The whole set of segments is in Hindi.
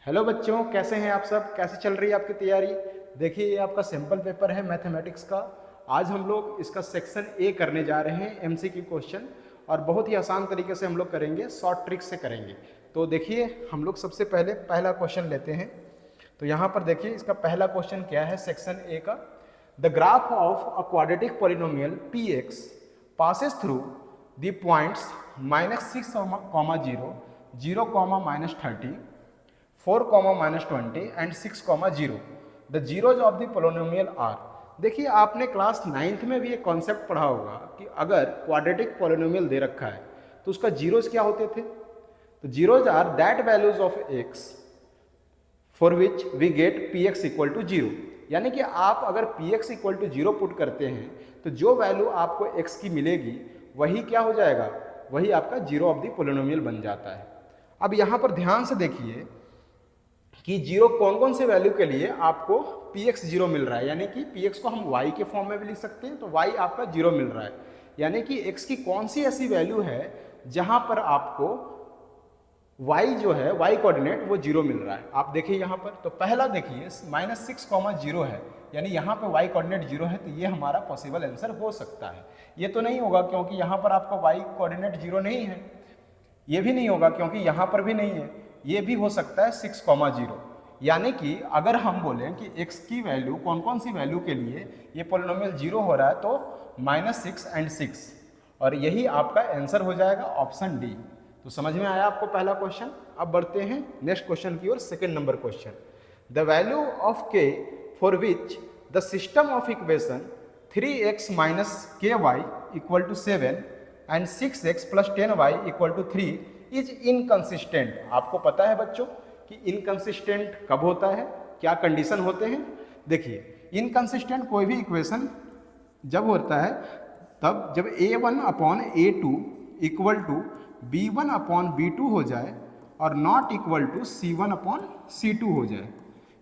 हेलो बच्चों, कैसे हैं आप सब? कैसे चल रही है आपकी तैयारी? देखिए, ये आपका सैम्पल पेपर है मैथमेटिक्स का। आज हम लोग इसका सेक्शन ए करने जा रहे हैं, एमसीक्यू क्वेश्चन, और बहुत ही आसान तरीके से हम लोग करेंगे, शॉर्ट ट्रिक से करेंगे। तो देखिए, हम लोग सबसे पहले पहला क्वेश्चन लेते हैं। तो यहाँ पर देखिए, इसका पहला क्वेश्चन क्या है सेक्शन ए का। The graph of a quadratic polynomial p x passes through the points -6, 0, 0, -30, 4, -20 and 6, 0। The zeros of the polynomial are. देखिए, आपने क्लास 9th में भी एक कॉन्सेप्ट पढ़ा होगा कि अगर क्वाड्रेटिक पोलिनोमियल दे रखा है तो उसका जीरोज क्या होते थे। तो zeros are that values of x for which we get p x equal to 0। यानी कि आप अगर p x equal to 0 put करते हैं तो जो वैल्यू आपको x की मिलेगी वही क्या हो जाएगा, वही आपका जीरो ऑफ द पोलिनोमियल बन जाता है। अब यहाँ पर ध्यान से देखिए कि जीरो कौन कौन से वैल्यू के लिए आपको पी एक्स जीरो मिल रहा है। यानी कि पी एक्स को हम वाई के फॉर्म में भी लिख सकते हैं, तो वाई आपका जीरो मिल रहा है। यानी कि एक्स की कौन सी ऐसी वैल्यू है जहां पर आपको वाई जो है, वाई कोऑर्डिनेट वो जीरो मिल रहा है। आप देखिए यहाँ पर, तो पहला देखिए -6, 0 है, यानी यहाँ पे वाई कोऑर्डिनेट जीरो है, तो ये हमारा पॉसिबल आंसर हो सकता है। ये तो नहीं होगा क्योंकि यहाँ पर आपका वाई कोऑर्डिनेट जीरो नहीं है। ये भी नहीं होगा क्योंकि यहाँ पर भी नहीं है। ये भी हो सकता है 6, 0। यानी कि अगर हम बोलें कि x की वैल्यू कौन कौन सी वैल्यू के लिए ये पोलिनोमियल जीरो हो रहा है, तो -6 एंड 6, और यही आपका आंसर हो जाएगा ऑप्शन डी। तो समझ में आया आपको पहला क्वेश्चन। अब बढ़ते हैं नेक्स्ट क्वेश्चन की ओर, second number question. The value of k for which the system of equation 3x - ky = 7 and 6x + 10y = 3 is inconsistent. आपको पता है बच्चों कि इनकंसिस्टेंट कब होता है, क्या कंडीशन होते हैं। देखिए, इनकंसिस्टेंट कोई भी इक्वेशन जब होता है तब जब a1/a2 = b1/b2 हो जाए और नॉट इक्वल टू c1/c2 हो जाए।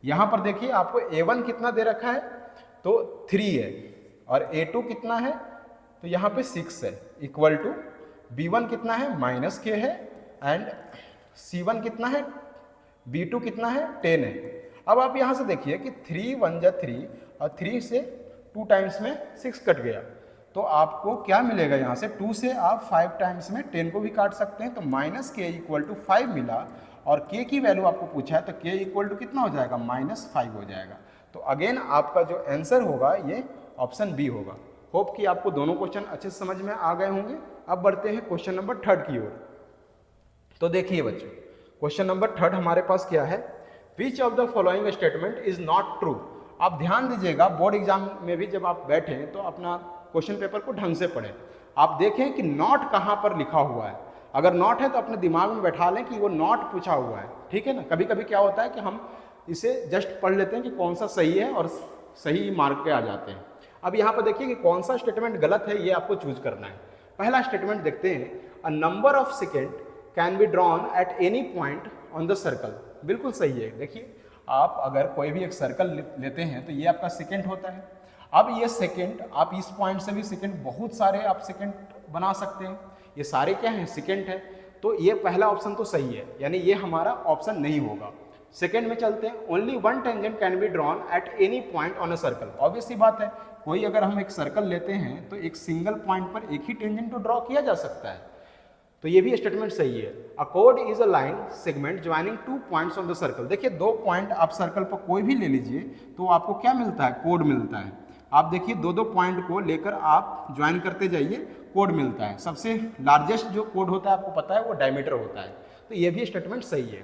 यहाँ पर देखिए, आपको a1 कितना दे रखा है, तो 3 है, और a2 कितना है, तो यहाँ पे 6 है, इक्वल टू b1 कितना है, -k है, एंड c1 कितना है, b2 कितना है, 10 है। अब आप यहाँ से देखिए कि 3 × 1 = 3, और 3 से 2 टाइम्स में 6 कट गया, तो आपको क्या मिलेगा यहाँ से, 2 से आप 5 टाइम्स में 10 को भी काट सकते हैं, तो -k = 5 मिला, और k की वैल्यू आपको पूछा है, तो k = कितना हो जाएगा, -5 हो जाएगा। तो अगेन आपका जो आंसर होगा ये ऑप्शन बी होगा। होप कि आपको दोनों क्वेश्चन अच्छे से समझ में आ गए होंगे। अब बढ़ते हैं क्वेश्चन नंबर 3 की ओर। तो देखिए बच्चों, क्वेश्चन नंबर 3 हमारे पास क्या है, which of the following statement is not true. आप ध्यान दीजिएगा, बोर्ड एग्जाम में भी जब आप बैठें तो अपना क्वेश्चन पेपर को ढंग से पढ़ें। आप देखें कि नॉट कहाँ पर लिखा हुआ है। अगर नॉट है तो अपने दिमाग में बैठा लें कि वो नॉट पूछा हुआ है, ठीक है ना। कभी कभी क्या होता है कि हम इसे जस्ट पढ़ लेते हैं कि कौन सा सही है और सही मार्क पे आ जाते हैं। अब यहाँ पर देखिए कि कौन सा स्टेटमेंट गलत है, ये आपको चूज करना है। पहला स्टेटमेंट देखते हैं, a number of second can be drawn at any point on the circle. बिल्कुल सही है। देखिए, आप अगर कोई भी एक सर्कल लेते हैं तो ये आपका सेकेंड होता है। अब ये सेकेंड, आप इस पॉइंट से भी सेकेंड, बहुत सारे आप सेकेंड बना सकते हैं, ये सारे क्या हैं, सेकेंड है। तो ये पहला ऑप्शन तो सही है, यानी ये हमारा ऑप्शन नहीं होगा। सेकेंड में चलते हैं, only one tangent can be drawn at any point on a circle. Obvious सी बात है, कोई अगर हम एक सर्कल लेते हैं तो एक सिंगल पॉइंट पर एक ही टेंजेंट तो ड्रॉ किया जा सकता है, तो ये भी स्टेटमेंट सही है। A code is a line segment joining 2 points on the circle. देखिए, 2 पॉइंट आप सर्कल पर कोई भी ले लीजिए तो आपको क्या मिलता है, कोड मिलता है। आप देखिए, 2 पॉइंट को लेकर आप ज्वाइन करते जाइए, कोड मिलता है। सबसे लार्जेस्ट जो कोड होता है आपको पता है वो डायमीटर होता है, तो ये भी स्टेटमेंट सही है।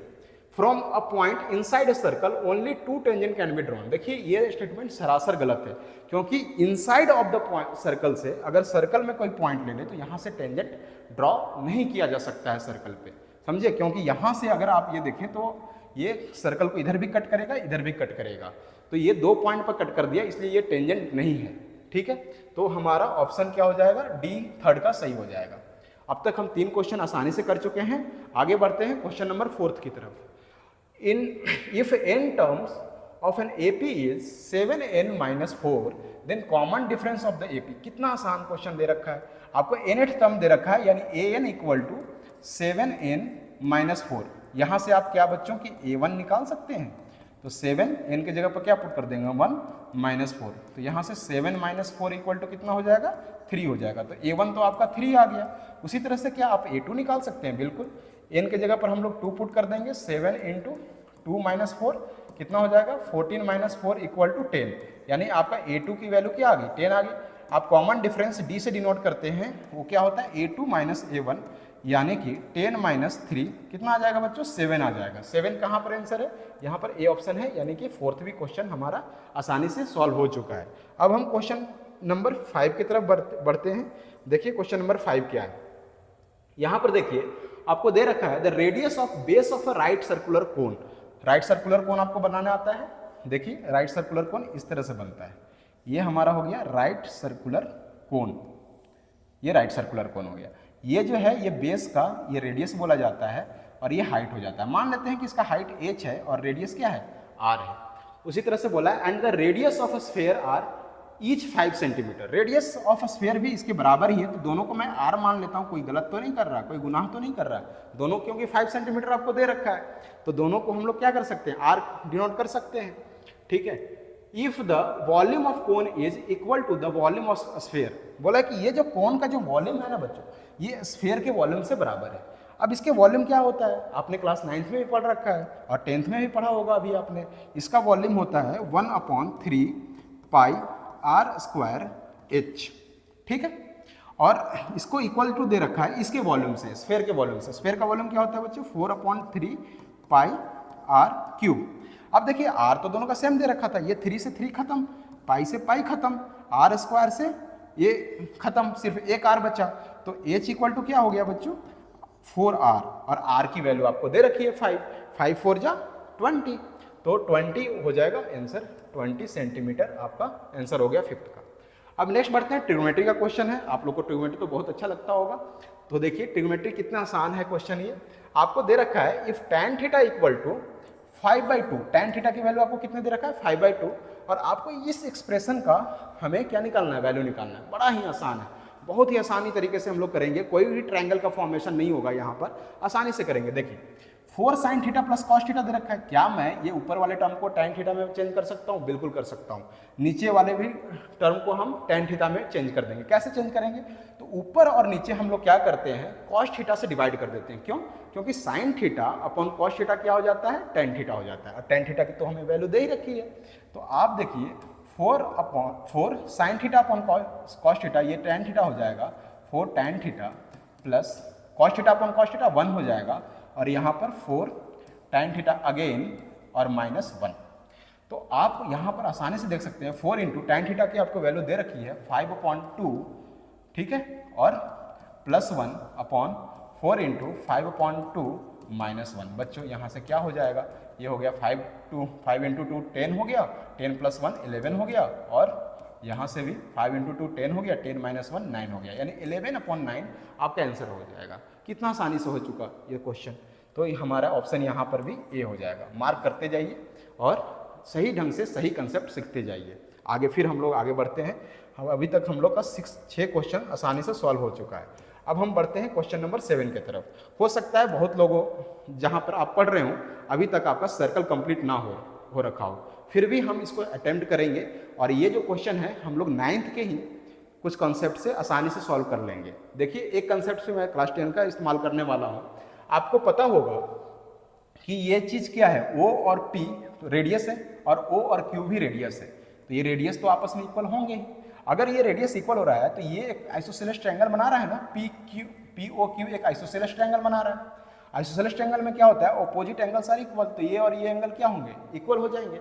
From a point inside a circle only 2 tangent can be drawn. देखिए, ये स्टेटमेंट सरासर गलत है, क्योंकि inside of the point circle से, अगर सर्कल में कोई पॉइंट ले ले तो यहाँ से टेंजेंट ड्रॉ नहीं किया जा सकता है सर्कल पे, समझे। क्योंकि यहाँ से अगर आप ये देखें तो ये सर्कल को इधर भी कट करेगा, इधर भी कट करेगा, तो ये 2 पॉइंट पर कट कर दिया, इसलिए ये टेंजेंट नहीं है, ठीक है। तो हमारा ऑप्शन क्या हो जाएगा, डी, 3 का सही हो जाएगा। अब तक हम 3 क्वेश्चन आसानी से कर चुके हैं। आगे बढ़ते हैं क्वेश्चन नंबर 4 की तरफ। In if n terms of an AP is 7n - 4, then common difference of the AP। कितना आसान क्वेश्चन दे रखा है, आपको nth टर्म दे रखा है, यानी an = 7n - 4। यहाँ से आप क्या बच्चों की A1 निकाल सकते हैं। तो 7 n की जगह पर क्या पुट कर देंगे 1 माइनस 4, तो यहाँ से 7 माइनस 4 इक्वल टू कितना हो जाएगा 3 हो जाएगा। तो A1 तो आपका 3 आ गया। उसी तरह से क्या आप A2 निकाल सकते हैं, बिल्कुल n की जगह पर हम लोग 2 पुट कर देंगे, 7 इंटू 2 माइनस 4 कितना हो जाएगा 14 माइनस 4 इक्वल टू 10, यानी आपका A2 की वैल्यू क्या आ गई 10 आ गई। आप कॉमन डिफरेंस D से डिनोट करते हैं, वो क्या होता है A2 माइनस A1, यानी कि 10 माइनस 3 कितना आ जाएगा बच्चों 7 आ जाएगा। 7 कहाँ पर आंसर है, यहाँ पर ए ऑप्शन है, यानी कि फोर्थ भी क्वेश्चन हमारा आसानी से सॉल्व हो चुका है। अब हम क्वेश्चन नंबर 5 की तरफ बढ़ते हैं। देखिए क्वेश्चन नंबर 5 क्या है। यहाँ पर देखिए आपको दे रखा है the radius of base of a right circular cone. Right circular cone आपको बनाना आता है। देखिए राइट सर्कुलर कोन इस तरह से बनता है, ये हमारा हो गया राइट सर्कुलर कोन, ये राइट सर्कुलर कोन हो गया। ये जो है ये बेस का ये रेडियस बोला जाता है और ये हाइट हो जाता है। मान लेते हैं कि इसका हाइट h है और रेडियस क्या है r है। उसी तरह से बोला है and the radius of a sphere are each 5 centimetre. Radius of a sphere भी इसके बराबर ही है, तो दोनों को मैं r मान लेता हूँ। कोई गलत तो नहीं कर रहा, कोई गुनाह तो नहीं कर रहा, दोनों क्योंकि 5 सेंटीमीटर आपको दे रखा है, तो दोनों को हम लोग क्या कर सकते हैं r डिनोट कर सकते हैं। ठीक है, if the volume of cone is equal to the volume of sphere. बोला कि ये जो कोन का जो वॉल्यूम है ना बच्चों, ये स्फीयर के वॉल्यूम से बराबर है। अब इसके वॉल्यूम क्या होता है, आपने क्लास 9th में भी पढ़ रखा है और 10th में भी पढ़ा होगा अभी आपने। इसका वॉल्यूम होता है 1/3 पाई r स्क्वायर h। ठीक है, और इसको इक्वल टू दे रखा है इसके वॉल्यूम से, स्फीयर के वॉल्यूम से। स्फीयर का वॉल्यूम क्या होता है बच्चों 4/3 पाई r क्यूब। अब देखिए r तो दोनों का सेम दे रखा था, ये 3 से 3 खत्म, पाई से पाई खत्म, r स्क्वायर से ये खत्म, सिर्फ एक r बचा। तो h इक्वल टू क्या हो गया बच्चों 4r, और r की वैल्यू आपको दे रखी है 5, 5 4 जा 20, तो 20 हो जाएगा आंसर। 20 सेंटीमीटर आपका आंसर हो गया 5th का। अब नेक्स्ट बढ़ते हैं, ट्रिग्नोमेट्री का क्वेश्चन है। आप लोग को ट्रिग्नोमेट्री तो बहुत अच्छा लगता होगा, तो देखिए ट्रिग्नोमेट्री कितना आसान है क्वेश्चन। ये आपको दे रखा है if tan theta equal to 5/2, tan theta की वैल्यू आपको कितने दे रखा है 5/2, और आपको इस एक्सप्रेशन का हमें क्या निकालना है, वैल्यू निकालना है। बड़ा ही आसान है, बहुत ही आसानी तरीके से हम लोग करेंगे, कोई भी ट्रायंगल का फॉर्मेशन नहीं होगा यहाँ पर, आसानी से करेंगे। देखिए 4 sin theta plus cos theta दे रखा है, क्या मैं ये ऊपर वाले टर्म को tan थीटा में चेंज कर सकता हूँ, बिल्कुल कर सकता हूँ। नीचे वाले भी टर्म को हम tan थीटा में चेंज कर देंगे। कैसे चेंज करेंगे, तो ऊपर और नीचे हम लोग क्या करते हैं कॉस थीटा से डिवाइड कर देते हैं। क्यों, क्योंकि sin theta upon cos theta क्या हो जाता है tan थीटा हो जाता है, और tan थीटा की तो हमें वैल्यू दे ही रखी है। तो आप देखिए 4 sin theta upon cos theta, ये tan थीटा हो जाएगा 4 tan theta plus cos theta upon cos theta 1 हो जाएगा, और यहाँ पर 4 tan थीटा अगेन और -1। तो आप यहाँ पर आसानी से देख सकते हैं 4 इंटू tan थीटा की आपको वैल्यू दे रखी है 5/2, ठीक है, और +1 अपॉन 4 इंटू 5/2 -1। बच्चों यहाँ से क्या हो जाएगा, ये हो गया 5 इंटू 2 10 हो गया, 10 + 1 11 हो गया, और यहाँ से भी 5 इंटू 2 10 हो गया, 10 - 1 9 हो गया, यानी 11/9 आपका आंसर हो जाएगा। कितना आसानी से हो चुका ये क्वेश्चन। तो हमारा ऑप्शन यहाँ पर भी ए हो जाएगा। मार्क करते जाइए और सही ढंग से सही कंसेप्ट सीखते जाइए। आगे फिर हम लोग आगे बढ़ते हैं। हम अभी तक हम लोग का 6 क्वेश्चन आसानी से सॉल्व हो चुका है। अब हम बढ़ते हैं क्वेश्चन नंबर 7 की तरफ। हो सकता है बहुत लोगों जहाँ पर आप पढ़ रहे हो अभी तक आपका सर्कल कंप्लीट ना हो रखा हो, फिर भी हम इसको अटेम्प्ट करेंगे, और ये जो क्वेश्चन है हम लोग 9th के ही कुछ कॉन्सेप्ट से आसानी से सॉल्व कर लेंगे। देखिए एक कॉन्सेप्ट से मैं क्लास 10 का इस्तेमाल करने वाला हूँ। आपको पता होगा कि ये चीज़ क्या है, O और P तो रेडियस है, और O और Q भी रेडियस है, तो ये रेडियस तो आपस में इक्वल होंगे ही। अगर ये रेडियस इक्वल हो रहा है तो ये एक आइसोसेलेस ट्रायंगल बना रहा है ना, POQ एक आइसोसेलेस ट्रायंगल बना रहा है। आइसोसेलेस ट्रायंगल में क्या होता है, ऑपोजिट एंगल्स आर इक्वल, तो ये और ये एंगल क्या होंगे, इक्वल हो जाएंगे।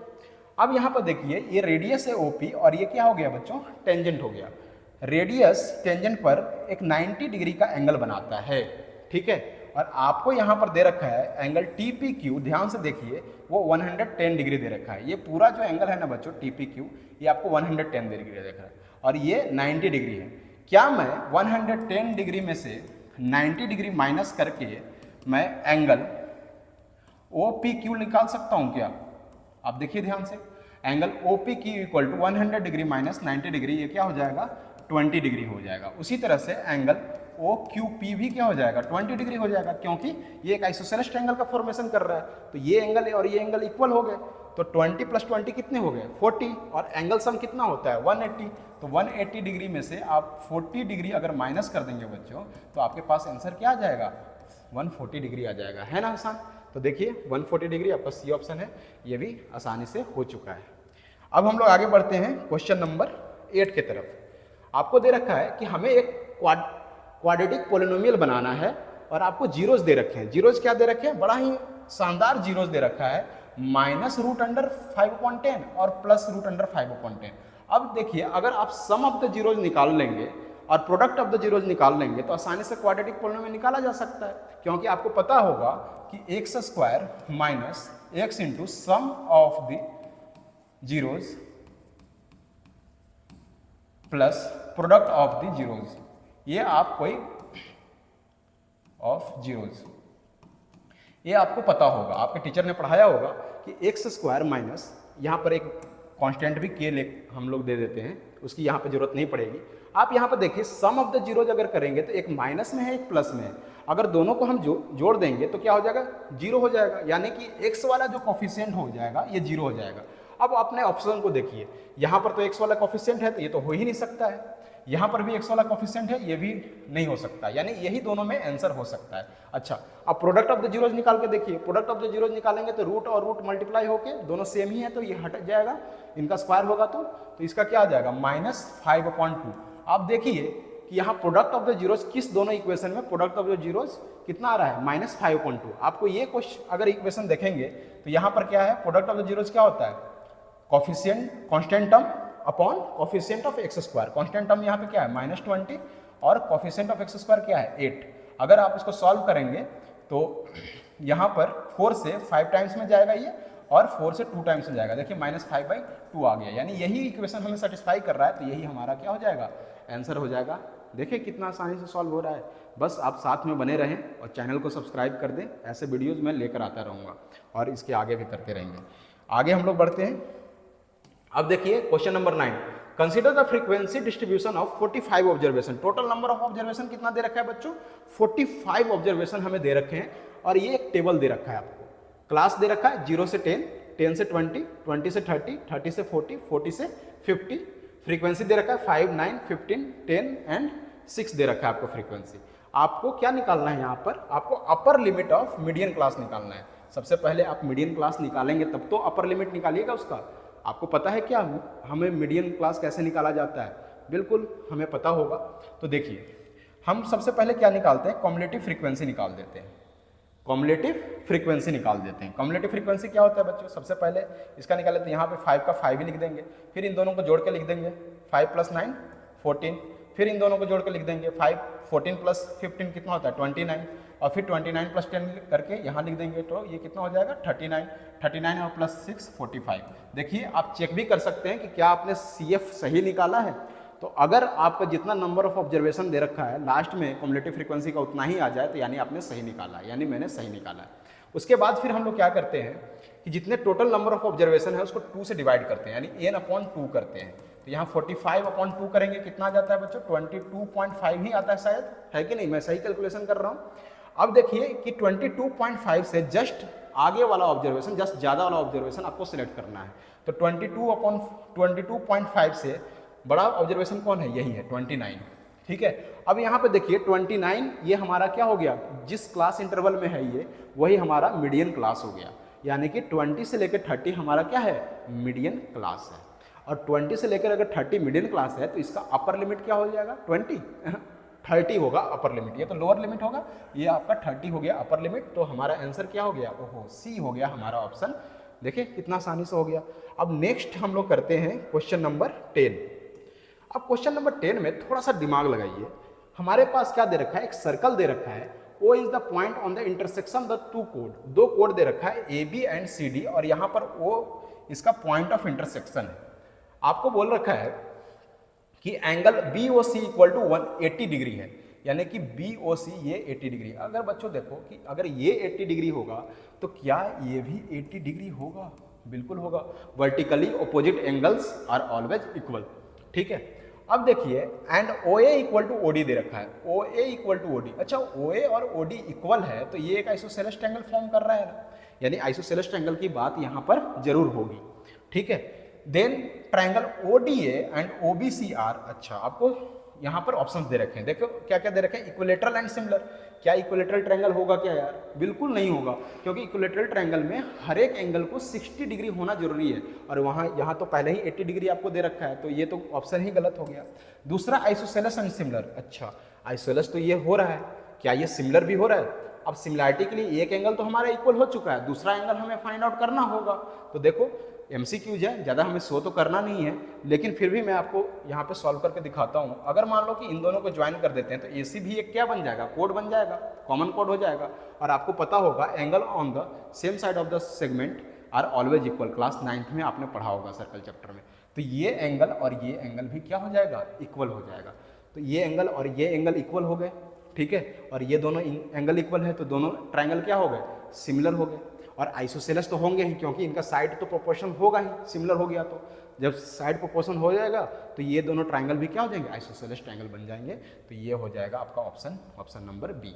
अब यहाँ पर देखिए ये रेडियस है OP, और ये क्या हो गया बच्चों, टेंजेंट हो गया। रेडियस टेंजेंट पर एक 90 डिग्री का एंगल बनाता है, ठीक है, और आपको यहाँ पर दे रखा है एंगल TPQ, ध्यान से देखिए वो 110 डिग्री दे रखा है। ये पूरा जो एंगल है ना बच्चों TPQ, ये आपको 110 डिग्री दे रखा है, और ये 90 डिग्री है। क्या मैं 110 डिग्री में से 90 डिग्री माइनस करके मैं एंगल OPQ निकाल सकता हूँ क्या? आप देखिए ध्यान से, angle OPQ equal to 100 degree minus 90 degree, ये क्या हो जाएगा 20 डिग्री हो जाएगा। उसी तरह से एंगल ओ क्यू पी भी क्या हो जाएगा 20 डिग्री हो जाएगा, क्योंकि ये एक आइसोसेलेस ट्रायंगल का फॉर्मेशन कर रहा है। तो ये एंगल और ये एंगल इक्वल हो गए, तो 20 + 20 कितने हो गए 40, और एंगल सम कितना होता है 180। तो 180 डिग्री में से आप 40 डिग्री अगर माइनस कर देंगे बच्चों, तो आपके पास आंसर क्या आ जाएगा 140 डिग्री आ जाएगा, है ना आसान। तो देखिए 140 डिग्री आपका सी ऑप्शन है, ये भी आसानी से हो चुका है। अब हम लोग आगे बढ़ते हैं क्वेश्चन नंबर 8 की तरफ। आपको दे रखा है कि हमें एक क्वाड्रेटिक पोलिनोमियल बनाना है और आपको जीरोज दे रखे हैं। जीरोज क्या दे रखे हैं, बड़ा ही शानदार जीरोज दे रखा है, -√5/10 और +√5/10। अब देखिए अगर आप सम ऑफ द जीरोज निकाल लेंगे और प्रोडक्ट ऑफ द जीरोज निकाल लेंगे तो आसानी से क्वाड्रेटिक पोलिनोमियल निकाला जा सकता है, क्योंकि आपको पता होगा कि x² - x into sum of the zeros plus product of the zeros, ये आप कोई ऑफ जीरोज, ये आपको पता होगा, आपके टीचर ने पढ़ाया होगा कि x² माइनस, यहाँ पर एक कांस्टेंट भी के हम लोग दे देते हैं, उसकी यहाँ पे जरूरत नहीं पड़ेगी। आप यहाँ पर देखिए सम ऑफ द जीरोज अगर करेंगे तो एक माइनस में है एक प्लस में है, अगर दोनों को हम जोड़ देंगे तो क्या हो जाएगा 0 हो जाएगा, यानी कि x वाला जो कोफिशिएंट हो जाएगा ये 0 हो जाएगा। अब अपने ऑप्शन को देखिए, यहाँ पर तो x वाला कोफिशिएंट है तो ये तो हो ही नहीं सकता है, यहाँ पर भी x वाला कोफिशिएंट है ये भी नहीं हो सकता, यानी यही दोनों में आंसर हो सकता है। अच्छा अब प्रोडक्ट ऑफ द जीरोज निकाल के देखिए, प्रोडक्ट ऑफ द जीरोज निकालेंगे तो रूट और रूट मल्टीप्लाई होके दोनों सेम ही है तो ये हट जाएगा, इनका स्क्वायर होगा तो इसका क्या आ जाएगा -5/2। आप देखिए कि यहाँ प्रोडक्ट ऑफ द जीरोज किस दोनों इक्वेशन में प्रोडक्ट ऑफ द जीरोज कितना आ रहा है -5/2। आपको ये क्वेश्चन अगर इक्वेशन देखेंगे तो यहाँ पर क्या है, प्रोडक्ट ऑफ द जीरोज क्या होता है coefficient constant term upon coefficient of x²। Constant term यहाँ पे क्या है -20 और कोफिशिएंट ऑफ x² क्या है 8। अगर आप इसको सॉल्व करेंगे तो यहाँ पर 4 से 5 टाइम्स में जाएगा ये, और 4 से 2 टाइम्स में जाएगा, देखिए -5/2 आ गया, यानी यही इक्वेशन हमें सेटिस्फाई कर रहा है, तो यही हमारा क्या हो जाएगा आंसर हो जाएगा। देखिए कितना आसानी से सॉल्व हो रहा है, बस आप साथ में बने रहें और चैनल को सब्सक्राइब कर दें, ऐसे वीडियोज़ मैं लेकर आता रहूँगा और इसके आगे भी करते रहेंगे। आगे हम लोग बढ़ते हैं। अब देखिए question number 9, consider the frequency distribution of 45 observation. Total number of observation कितना दे रखा है बच्चों 45 ऑब्जर्वेशन हमें दे रखे हैं, और ये एक टेबल दे रखा है आपको, क्लास दे रखा है 0 से 10, 10 से 20, 20 से 30, 30 से 40, 40 से 50, फ्रीक्वेंसी दे रखा है 5, 9, 15, 10 एंड 6 दे रखा है आपको फ्रीक्वेंसी। आपको क्या निकालना है, यहाँ पर आपको upper limit of median class निकालना है। सबसे पहले आप मीडियन क्लास निकालेंगे तब तो अपर लिमिट निकालिएगा उसका। आपको पता है क्या हमें मीडियन क्लास कैसे निकाला जाता है, बिल्कुल हमें पता होगा। तो देखिए हम सबसे पहले क्या निकालते हैं, कॉम्युलेटिव फ्रीक्वेंसी निकाल देते हैं, कॉम्युलेटिव फ्रीक्वेंसी निकाल देते हैं। कॉम्युलेटिव फ्रीक्वेंसी क्या होता है बच्चों, सबसे पहले इसका निकाले तो यहाँ पे 5 का 5 ही लिख देंगे, फिर इन दोनों को जोड़ के लिख देंगे 5 + 9 14, फिर इन दोनों को जोड़ के लिख देंगे 5, 14 + 15 कितना होता है 29, और फिर 29 + 10 करके यहाँ लिख देंगे तो ये कितना हो जाएगा 39, 39 और +6 45। देखिए आप चेक भी कर सकते हैं कि क्या आपने CF सही निकाला है। तो अगर आपका जितना नंबर ऑफ ऑब्जर्वेशन दे रखा है लास्ट में कॉम्युलेटिव फ्रीक्वेंसी का उतना ही आ जाए तो यानी आपने सही निकाला है, यानी मैंने सही निकाला है। उसके बाद फिर हम लोग क्या करते हैं कि जितने टोटल नंबर ऑफ ऑब्जर्वेशन है उसको 2 से डिवाइड करते हैं, यानी n/2 करते हैं। तो यहाँ 45/2 करेंगे कितना आ जाता है बच्चों 22.5 ही आता है शायद, है कि नहीं, मैं सही कैलकुलेशन कर रहा हूँ। अब देखिए कि 22.5 से जस्ट आगे वाला ऑब्जर्वेशन, जस्ट ज़्यादा वाला ऑब्जर्वेशन आपको सिलेक्ट करना है। तो 22/22.5 से बड़ा ऑब्जर्वेशन कौन है, यही है 29, ठीक है। अब यहाँ पे देखिए 29 ये हमारा क्या हो गया, जिस क्लास इंटरवल में है ये वही हमारा मीडियन क्लास हो गया, यानी कि 20 से लेकर 30 हमारा क्या है मीडियन क्लास है, और 20 से लेकर अगर 30 मीडियन क्लास है तो इसका अपर लिमिट क्या हो जाएगा 30 होगा अपर लिमिट, ये तो लोअर लिमिट होगा, ये आपका 30 हो गया अपर लिमिट। तो हमारा आंसर क्या हो गया, ओहो C हो गया हमारा ऑप्शन। देखिए कितना आसानी से हो गया। अब नेक्स्ट हम लोग करते हैं क्वेश्चन नंबर 10। अब क्वेश्चन नंबर 10 में थोड़ा सा दिमाग लगाइए। हमारे पास क्या दे रखा है, एक सर्कल दे रखा है, O is the point on the intersection the 2 कोड, 2 कोड दे रखा है AB एंड CD, और यहाँ पर O इसका पॉइंट ऑफ इंटरसेक्शन है। आपको बोल रखा है कि एंगल BOC = 180 डिग्री है, यानी कि BOC ये 80 डिग्री। अगर बच्चों देखो कि अगर ये 80 डिग्री होगा तो क्या ये भी 80 डिग्री होगा, बिल्कुल होगा। Vertically opposite angles are always equal, ठीक है। अब देखिए and O A equal to O D दे रखा है, O A equal to O D. अच्छा ओ ए और ओ डी इक्वल है तो ये एक आइसोसेलेस ट्रायंगल फॉर्म कर रहा है ना, यानी आइसोसेलेस ट्रायंगल की बात यहाँ पर जरूर होगी, ठीक है। Then triangle O D A and O B C are. अच्छा आपको यहाँ पर ऑप्शंस दे रखे हैं, देखो क्या क्या दे रखे हैं, इक्विलेटरल एंड सिमिलर। क्या इक्विलेटरल ट्रायंगल होगा क्या यार? बिल्कुल नहीं होगा, क्योंकि इक्विलेटरल ट्रायंगल में हर एक एंगल को 60 डिग्री होना जरूरी है, और वहाँ यहाँ तो पहले ही 80 डिग्री आपको दे रखा है, तो ये तो ऑप्शन ही गलत हो गया। दूसरा आइसोसेलेस एंड सिमिलर। अच्छा आइसोसेलेस तो ये हो रहा है, क्या ये सिमिलर भी हो रहा है? अब सिमिलैरिटी के लिए एक एंगल तो हमारा इक्वल हो चुका है, दूसरा एंगल हमें फाइंड आउट करना होगा। तो देखो एमसीक्यूज है, ज़्यादा हमें शो तो करना नहीं है, लेकिन फिर भी मैं आपको यहाँ पे सॉल्व करके दिखाता हूँ। अगर मान लो कि इन दोनों को ज्वाइन कर देते हैं तो एसी भी एक क्या बन जाएगा, कोड बन जाएगा, कॉमन कोड हो जाएगा। और आपको पता होगा angle on the same side of the segment are always equal, class 9th में आपने पढ़ा होगा सर्कल चैप्टर में। तो ये एंगल और ये एंगल भी क्या हो जाएगा, इक्वल हो जाएगा। तो ये एंगल और ये एंगल इक्वल हो गए, ठीक है, और ये दोनों एंगल इक्वल है तो दोनों ट्रायंगल क्या हो गए, सिमिलर हो गए। और आइसोसेलेस तो होंगे ही, क्योंकि इनका साइड तो प्रोपोर्शन होगा ही, सिमिलर हो गया तो जब साइड प्रोपोर्शन हो जाएगा तो ये दोनों ट्रायंगल भी क्या हो जाएंगे, आइसोसेलेस ट्रायंगल बन जाएंगे। तो ये हो जाएगा आपका ऑप्शन नंबर बी।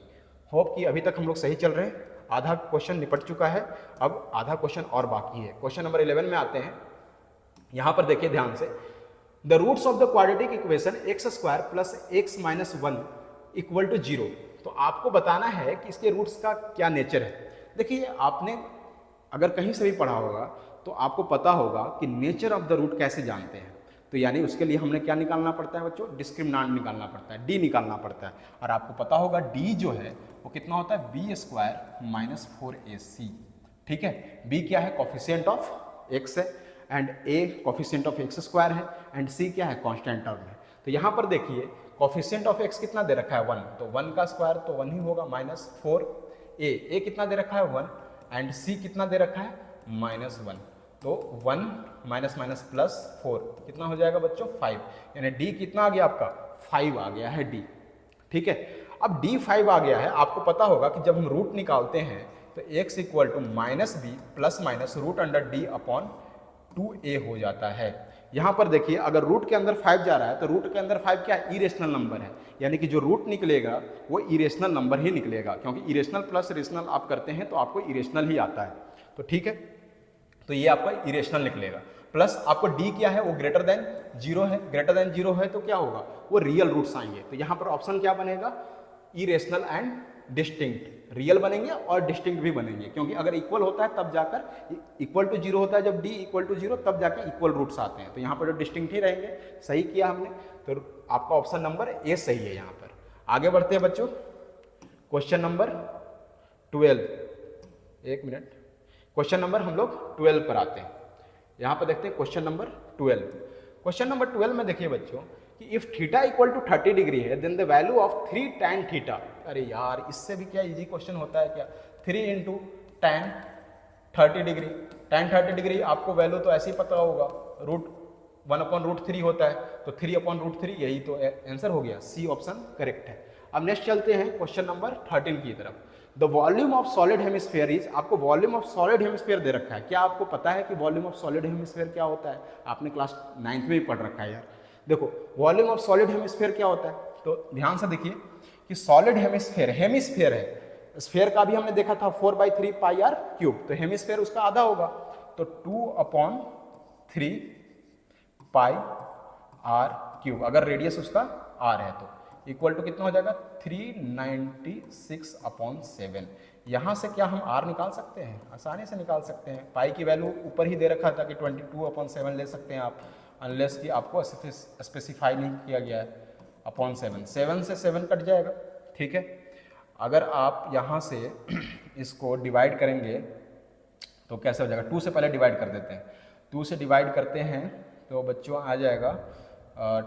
होप कि अभी तक हम लोग सही चल रहे हैं, आधा क्वेश्चन निपट चुका है, अब आधा क्वेश्चन और बाकी है। क्वेश्चन नंबर 11 में आते हैं। यहाँ पर देखिए ध्यान से, the roots of the quadratic equation x square plus x minus 1 equal to 0। तो आपको बताना है कि इसके रूट्स का क्या नेचर है। देखिए आपने अगर कहीं से भी पढ़ा होगा तो आपको पता होगा कि नेचर ऑफ द रूट कैसे जानते हैं। तो यानी उसके लिए हमने क्या निकालना पड़ता है बच्चों, डिस्क्रिमिनांट निकालना पड़ता है, डी निकालना पड़ता है। और आपको पता होगा डी जो है वो कितना होता है, बी स्क्वायर माइनस 4ac, ठीक है। बी क्या है, कॉफिशिएंट ऑफ एक्स है, and A coefficient of x square है, एंड सी क्या है, कांस्टेंट टर्म है। तो यहाँ पर देखिए कॉफिशिएंट ऑफ एक्स कितना दे रखा है 1, तो 1 का स्क्वायर तो 1 ही होगा, माइनस 4a कितना दे रखा है 1, एंड सी कितना दे रखा है -1, तो 1 माइनस माइनस प्लस 4 कितना हो जाएगा बच्चों 5, यानी डी कितना आ गया आपका 5 आ गया है डी, ठीक है। अब डी 5 आ गया है, आपको पता होगा कि जब हम रूट निकालते हैं तो x equal to minus b plus minus root under D upon 2a हो जाता है। यहाँ पर देखिए अगर रूट के अंदर 5 जा रहा है तो रूट के अंदर 5 क्या है, इरेशनल नंबर है, यानी कि जो रूट निकलेगा वो इरेशनल नंबर ही निकलेगा, क्योंकि इरेशनल प्लस रेशनल आप करते हैं तो आपको इरेशनल ही आता है। तो ठीक है, तो ये आपका इरेशनल निकलेगा। प्लस आपको डी क्या है, वो ग्रेटर देन 0 है, ग्रेटर देन 0 है तो क्या होगा, वो रियल रूट्स आएंगे। तो यहाँ पर ऑप्शन क्या बनेगा, इरेशनल एंड डिस्टिंक्ट, रियल बनेंगे और डिस्टिंक्ट भी बनेंगे, क्योंकि अगर इक्वल होता है तब जाकर इक्वल टू 0 होता है, जब डी इक्वल टू 0 तब जाके इक्वल रूट्स आते हैं। तो यहाँ पर जो डिस्टिंक्ट ही रहेंगे, सही किया हमने, तो आपका ऑप्शन नंबर ए सही है। यहाँ पर आगे बढ़ते हैं बच्चों, क्वेश्चन नंबर 12, एक मिनट, क्वेश्चन नंबर हम लोग 12 पर आते हैं। यहाँ पर देखते हैं क्वेश्चन नंबर 12। क्वेश्चन नंबर 12 में देखिए बच्चों कि if theta equal to 30 degree है then the value of 3 tan theta. अरे यार इससे भी क्या इजी क्वेश्चन होता है क्या, 3 into tan 30 degree, tan 30 degree आपको वैल्यू तो ऐसे ही पता होगा, √1/√3 होता है, तो 3/√3 यही तो आंसर हो गया, सी ऑप्शन करेक्ट है। अब नेक्स्ट चलते हैं क्वेश्चन नंबर 13 की तरफ। The volume of solid hemisphere is, आपको वॉल्यूम ऑफ सॉलिड हेमिस्फीयर दे रखा है। क्या आपको पता है कि वॉल्यूम ऑफ सॉलिड हेमिस्फीयर क्या होता है, आपने क्लास 9th में ही पढ़ रखा है यार। देखो वॉल्यूम ऑफ सॉलिड हेमिस्फीयर क्या होता है, तो ध्यान से देखिए कि सॉलिड हेमिस्फीयर, हेमिस्फीयर है, स्फीयर का भी हमने देखा था 4/3 πr³, तो हेमिस्फीयर उसका आधा होगा, तो 2/3 πr³, अगर रेडियस उसका r है तो इक्वल टू कितना हो जाएगा 396/7। यहाँ से क्या हम r निकाल सकते हैं, आसानी से निकाल सकते हैं। पाई की वैल्यू ऊपर ही दे रखा था कि 22/7 ले सकते हैं आप, अनलेस कि आपको स्पेसिफाई नहीं किया गया है, /7, 7 से 7 कट जाएगा, ठीक है। अगर आप यहाँ से इसको डिवाइड करेंगे तो कैसे हो जाएगा, 2 से पहले डिवाइड कर देते हैं, 2 से डिवाइड करते हैं तो बच्चों आ जाएगा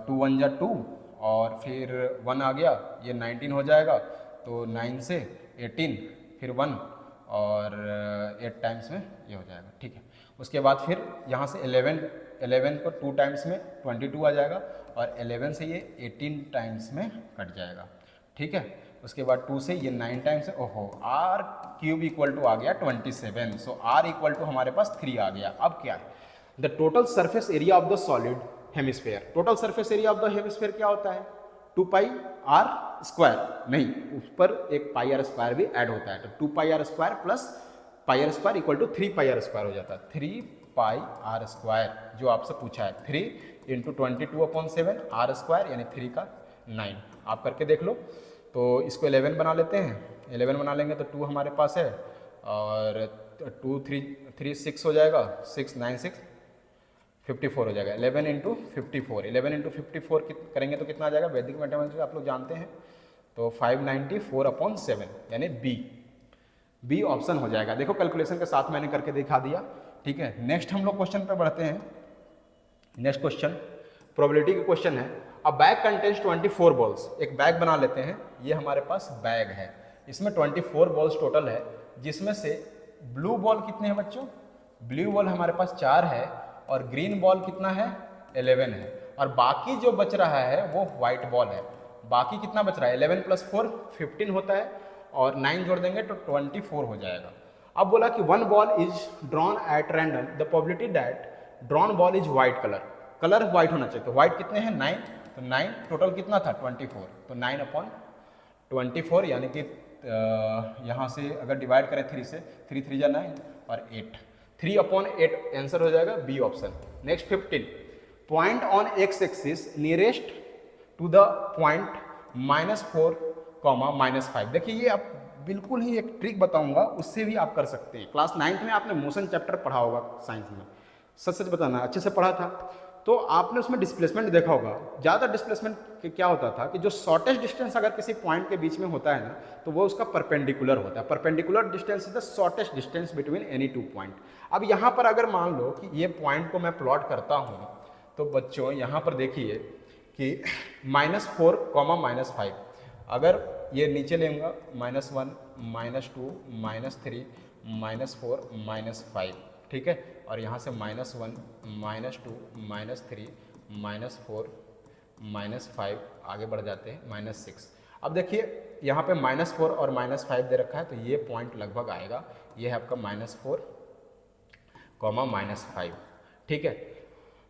2 1 जा 2 और फिर 1 आ गया, ये 19 हो जाएगा, तो 9 से 18 फिर 1 और 8 टाइम्स में ये हो जाएगा, ठीक है। उसके बाद फिर यहाँ से 11 को 2 टाइम्स में 22 आ जाएगा, और 11 से ये 18 टाइम्स में कट जाएगा, ठीक है। उसके बाद 2 से ये 9 टाइम्स है, ओहो, r³ इक्वल टू आ गया 27, सो r इक्वल टू हमारे पास 3 आ गया। अब क्या है, the total surface area of the solid hemisphere. Total surface area of the hemisphere क्या होता है? 2 पाई आर स्क्वायर, नहीं उस पर एक पाई आर स्क्वायर भी ऐड होता है, तो 2 pi r square plus pi r square equal to 3 pi r square हो जाता है। 3 पाई आर स्क्वायर जो आपसे पूछा है, 3 इंटू 22/7 आर स्क्वायर यानी 3 का 9। आप करके देख लो। तो इसको 11 बना लेते हैं, 11 बना लेंगे तो 2 हमारे पास है और 2 3 6 हो जाएगा, 6 9 6 54 हो जाएगा। 11 इंटू 54, 11 इंटू 54 करेंगे तो कितना आ जाएगा? वैदिक मैथमेटिक्स आप लोग जानते हैं, तो 594/7 यानी बी ऑप्शन हो जाएगा। देखो कैलकुलेशन के साथ मैंने करके दिखा दिया, ठीक है। नेक्स्ट हम लोग क्वेश्चन पे बढ़ते हैं। नेक्स्ट क्वेश्चन प्रोबेबिलिटी का क्वेश्चन है। अ बैग कंटेन्स 24 बॉल्स। एक बैग बना लेते हैं, ये हमारे पास बैग है, इसमें 24 बॉल्स टोटल है, जिसमें से ब्लू बॉल कितने हैं बच्चों? ब्लू बॉल हमारे पास 4 है और ग्रीन बॉल कितना है? 11 है, और बाकी जो बच रहा है वो व्हाइट बॉल है। बाकी कितना बच रहा है? 11 + 4 15 होता है, और 9 जोड़ देंगे तो 24 हो जाएगा। अब बोला कि 1 ball is drawn at random, the probability that drawn ball is white colour. Colour white होना चाहिए, तो व्हाइट कितने हैं? 9, तो 9 टोटल कितना था? 24, तो 9/24 यानी कि यहाँ से अगर डिवाइड करें 3 से, 3 3 जा 9 और 8, 3/8 आंसर हो जाएगा B option. Next 15, point on x axis nearest to the point -4, -5। देखिए ये आप बिल्कुल ही एक ट्रिक बताऊंगा, उससे भी आप कर सकते हैं। क्लास 9th में आपने मोशन चैप्टर पढ़ा होगा साइंस में, सच सच बताना, अच्छे से पढ़ा था, तो आपने उसमें डिस्प्लेसमेंट देखा होगा। ज़्यादा डिस्प्लेसमेंट क्या होता था कि जो शॉर्टेस्ट डिस्टेंस अगर किसी पॉइंट के बीच में होता है ना, तो वो उसका परपेंडिकुलर होता है। Perpendicular distance is the shortest distance between any 2 point. अब यहाँ पर अगर मान लो कि ये पॉइंट को मैं प्लॉट करता हूँ, तो बच्चों यहाँ पर देखिए कि -4, -5, अगर ये नीचे लेंगे -1, -2, -3, -4, -5, ठीक है, और यहाँ से -1, -2, -3, -4, -5 आगे बढ़ जाते हैं -6। अब देखिए यहाँ पे -4 और -5 दे रखा है, तो ये पॉइंट लगभग आएगा, ये है आपका -4, -5, ठीक है।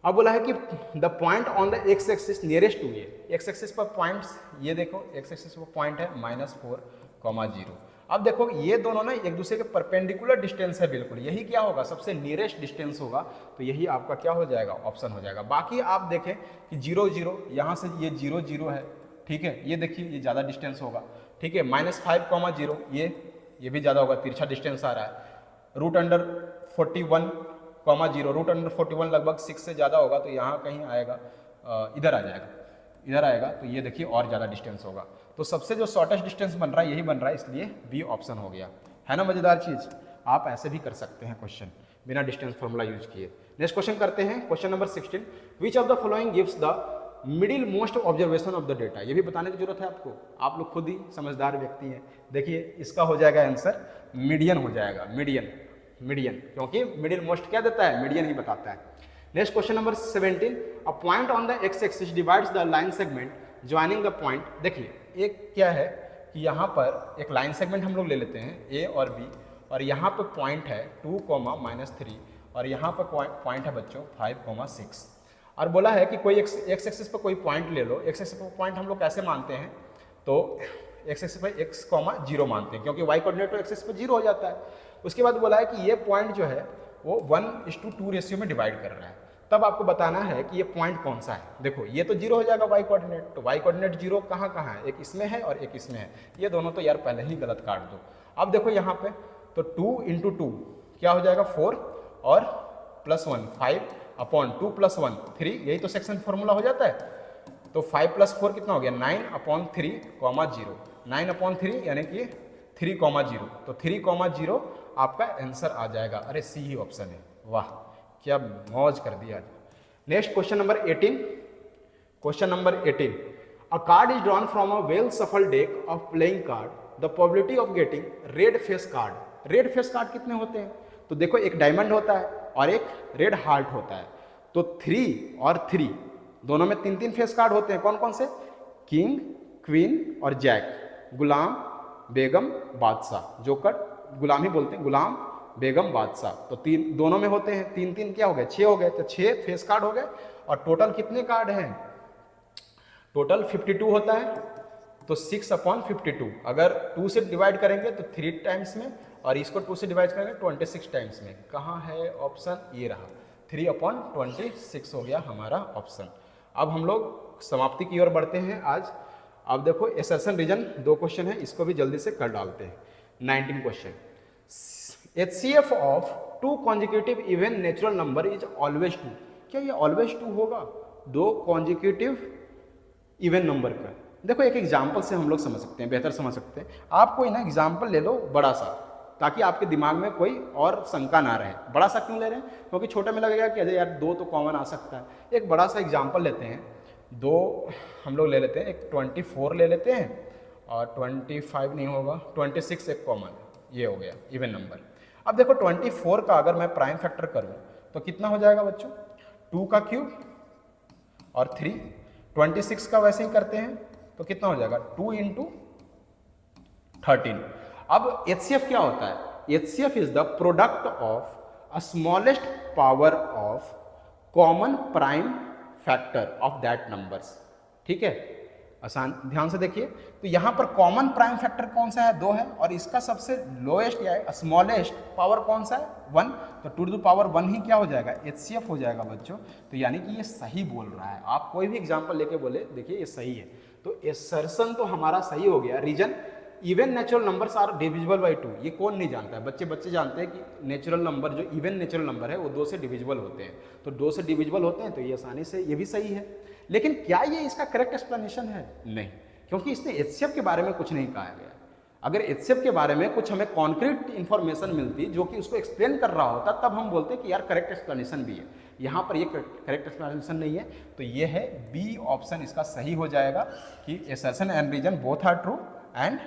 अब बोला है कि the point on the x axis nearest to, ये एक्स एक्सिस पर पॉइंट्स, ये देखो एक्स एक्सिस पर पॉइंट है -4, 0। अब देखो ये दोनों ना एक दूसरे के परपेंडिकुलर डिस्टेंस है बिल्कुल, यही क्या होगा? सबसे नियरेस्ट डिस्टेंस होगा, तो यही आपका क्या हो जाएगा? ऑप्शन हो जाएगा। बाकी आप देखें कि 0 0, यहाँ से ये 0 0 है, ठीक है, ये देखिए ये ज़्यादा डिस्टेंस होगा, ठीक है। -5, 0, ये भी ज़्यादा होगा, तिरछा डिस्टेंस आ रहा है। √41, 0, √41 लगभग 6 से ज़्यादा होगा, तो यहाँ कहीं आएगा, इधर आ जाएगा, इधर आएगा, तो ये देखिए और ज़्यादा डिस्टेंस होगा। तो सबसे जो शॉर्टेस्ट डिस्टेंस बन रहा है यही बन रहा है, इसलिए बी ऑप्शन हो गया। है ना मज़ेदार चीज़? आप ऐसे भी कर सकते हैं क्वेश्चन बिना डिस्टेंस फॉर्मूला यूज किए। नेक्स्ट क्वेश्चन करते हैं, question number 16, which of the following gives the middle most observation of the data. ये भी बताने की जरूरत है आपको, आप लोग खुद ही समझदार व्यक्ति हैं। देखिए इसका हो जाएगा आंसर मीडियन हो जाएगा, मीडियन, क्योंकि मिडिल मोस्ट क्या देता है? मीडियन ही बताता है। Next question number 17, a point on the x axis divides the line segment joining the point. देखिए एक क्या है कि यहाँ पर एक लाइन सेगमेंट हम लोग ले लेते हैं ए और बी, और यहाँ पे पॉइंट है 2, -3, और यहाँ पर पॉइंट है बच्चों 5, 6, और बोला है कि कोई एक्स एक्सिस पर कोई पॉइंट ले लो। एक्स एक्सिस पर पॉइंट हम लोग कैसे मानते हैं? तो एक्स एक्सिस पर x, 0 मानते हैं, क्योंकि y कोऑर्डिनेट तो एक्सिस पर 0 हो जाता है। उसके बाद बोला है कि ये पॉइंट जो है वो 1:2 रेशियो में डिवाइड कर रहा है, तब आपको बताना है कि ये पॉइंट कौन सा है। देखो ये तो 0 हो जाएगा y कोऑर्डिनेट, तो y कोऑर्डिनेट 0 कहाँ है? एक इसमें है और एक इसमें है, ये दोनों तो यार पहले ही गलत काट दो। अब देखो यहाँ पे तो 2 × 2 क्या हो जाएगा? 4 और +1 5/2 + 1 3, यही तो सेक्शन फॉर्मूला हो जाता है। तो 5 + 4 कितना हो गया? 9/3, 0, 9/3 यानी कि 3, 0, तो 3, 0 आपका आंसर आ जाएगा। अरे सी ही ऑप्शन है, वाह क्या मौज कर दिया। Next question number 18, question number 18, a card is drawn from a well shuffled deck of playing card, the probability of getting red face card. Red face card कितने होते हैं? तो देखो एक डायमंड होता है और एक रेड हार्ट होता है, तो 3 और 3 दोनों में 3 फेस कार्ड होते हैं। कौन कौन से? किंग, क्वीन और जैक, गुलाम, बेगम, बादशाह, जोकर, गुलाम ही बोलते हैं, गुलाम बेगम बादशाह, तो तीन दोनों में होते हैं, तीन तीन क्या हो गए, 6 हो गए, तो 6 फेस कार्ड हो गए। और टोटल कितने कार्ड हैं, टोटल 52 होता है, तो 6/52, अगर 2 से डिवाइड करेंगे तो 3 टाइम्स में, और इसको 2 से डिवाइड करेंगे 26 टाइम्स में। कहाँ है ऑप्शन, ये रहा, 3/26 हो गया हमारा ऑप्शन। अब हम लोग समाप्ति की ओर बढ़ते हैं आज। अब देखो एसर्शन रीजन 2 क्वेश्चन है, इसको भी जल्दी से कर डालते हैं। 19 question, HCF of 2 consecutive even natural number is always 2। क्या ये ऑलवेज 2 होगा, 2 कॉन्जिक्यूटिव इवन नंबर का? देखो एक एग्जाम्पल से हम लोग समझ सकते हैं, बेहतर समझ सकते हैं। आप कोई ना एग्जाम्पल ले लो बड़ा सा, ताकि आपके दिमाग में कोई और शंका ना रहे। बड़ा सा क्यों ले रहे हैं, क्योंकि छोटे में लगेगा कि अरे यार 2 तो कॉमन आ सकता है। एक बड़ा सा एग्जाम्पल लेते हैं, 2 हम लोग ले लेते हैं, एक 24 ले लेते हैं, और 25 नहीं होगा, 26 एक कॉमन, ये हो गया इवन नंबर। अब देखो 24 का अगर मैं प्राइम फैक्टर करूँ तो कितना हो जाएगा बच्चों, 2 का क्यूब और 3। 26 का वैसे ही करते हैं तो कितना हो जाएगा, 2 × 13। अब HCF क्या होता है, HCF is the product of a smallest power of common prime factor of that numbers. ठीक है, आसान, ध्यान से देखिए। तो यहाँ पर कॉमन प्राइम फैक्टर कौन सा है, 2 है, और इसका सबसे लोएस्ट या स्मॉलेस्ट पावर कौन सा है, 1। तो 2 टू द पावर 1 ही क्या हो जाएगा, HCF हो जाएगा बच्चों। तो यानी कि ये सही बोल रहा है। आप कोई भी एग्जाम्पल लेके बोले, देखिए ये सही है, तो एसर्शन तो हमारा सही हो गया। Reason, even natural numbers are divisible by 2, ये कौन नहीं जानता है, बच्चे जानते हैं कि नेचुरल नंबर जो इवन नेचुरल नंबर है वो 2 से डिविजिबल होते हैं। तो 2 से डिविजिबल होते हैं, तो ये आसानी से, ये भी सही है। लेकिन क्या ये इसका करेक्ट एक्सप्लेनेशन है, नहीं, क्योंकि इसने HCF के बारे में कुछ नहीं कहा गया। अगर HCF के बारे में कुछ हमें कॉन्क्रीट इन्फॉर्मेशन मिलती जो कि उसको एक्सप्लेन कर रहा होता, तब हम बोलते कि यार करेक्ट एक्सप्लेनेशन भी है। यहाँ पर ये करेक्ट एक्सप्लेनेशन नहीं है, तो ये है बी ऑप्शन इसका सही हो जाएगा कि assertion and reason both are true and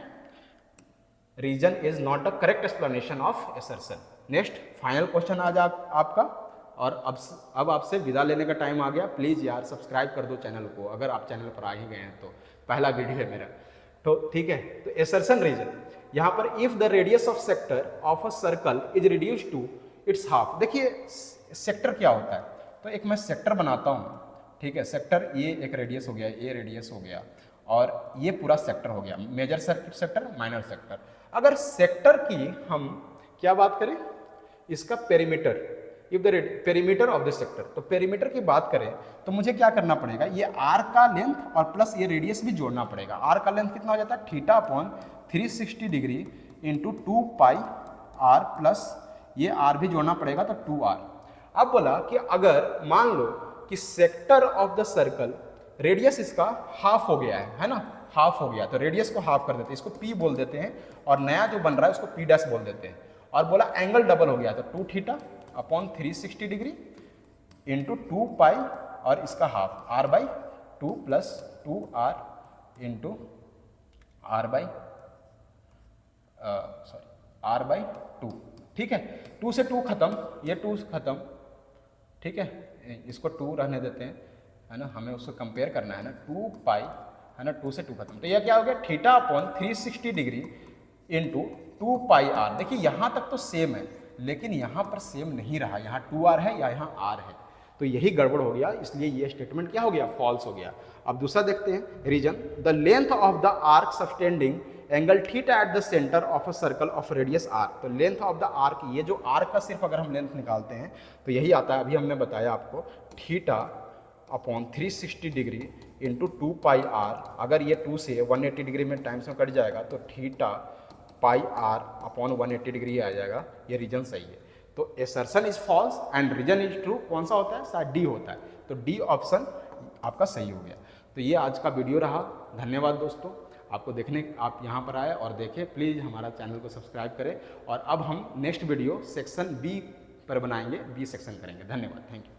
reason is not the correct explanation of assertion. Next final question आज आपका, और अब आपसे विदा लेने का टाइम आ गया। प्लीज़ यार सब्सक्राइब कर दो चैनल को, अगर आप चैनल पर आ ही गए हैं तो, पहला वीडियो है मेरा, तो ठीक है। तो एसर्शन रीजन यहाँ पर, if the radius of sector of a circle is reduce to its half. देखिए सेक्टर क्या होता है, तो एक मैं सेक्टर बनाता हूँ, ठीक है। सेक्टर, ये एक रेडियस हो गया, ये रेडियस हो गया, और ये पूरा सेक्टर हो गया, मेजर सेक्टर, माइनर सेक्टर। अगर सेक्टर की हम क्या बात करें, इसका perimeter, if the perimeter of the sector, तो पेरीमीटर की बात करें तो मुझे क्या करना पड़ेगा, ये आर का लेंथ और प्लस ये रेडियस भी जोड़ना पड़ेगा। आर का लेंथ कितना हो जाता है, θ/360 डिग्री इंटू 2πr प्लस ये आर भी जोड़ना पड़ेगा, तो 2r। अब बोला कि अगर मान लो कि sector of the circle, radius इसका हाफ हो गया है ना, हाफ हो गया, तो रेडियस को हाफ कर देते हैं, इसको p बोल देते हैं, और नया जो बन रहा है उसको p' बोल देते हैं। और बोला एंगल डबल हो गया, तो 2θ/360 डिग्री इंटू 2π और इसका half r/2 plus 2r into r/2। ठीक है, 2 से 2 खत्म, ये 2 खत्म, ठीक है, इसको 2 रहने देते हैं, है ना, हमें उसको कंपेयर करना है ना, 2π है ना, 2 से 2 खत्म, तो यह क्या हो गया, θ/360 डिग्री इंटू 2πr। देखिए यहाँ तक तो सेम है, लेकिन यहाँ पर सेम नहीं रहा, यहाँ 2r है या यहाँ r है, तो यही गड़बड़ हो गया, इसलिए ये स्टेटमेंट क्या हो गया, फॉल्स हो गया। अब दूसरा देखते हैं, reason, the length of the arc subtending angle θ at the centre of a circle of radius r। तो लेंथ ऑफ द आर्क, ये जो आर्क का सिर्फ अगर हम लेंथ निकालते हैं तो यही आता है, अभी हमने बताया आपको, θ/360 डिग्री इंटू 2πr। अगर ये 2 से 180 डिग्री में टाइम्स में कट जाएगा तो θπr/180 डिग्री आ जाएगा, ये रीजन सही है। तो assertion is false and reason is true, कौन सा होता है, शायद डी होता है, तो डी ऑप्शन आपका सही हो गया। तो ये आज का वीडियो रहा, धन्यवाद दोस्तों आपको देखने, आप यहाँ पर आए और देखें, प्लीज़ हमारा चैनल को सब्सक्राइब करें। और अब हम नेक्स्ट वीडियो सेक्शन बी पर बनाएंगे, बी सेक्शन करेंगे। धन्यवाद, थैंक यू।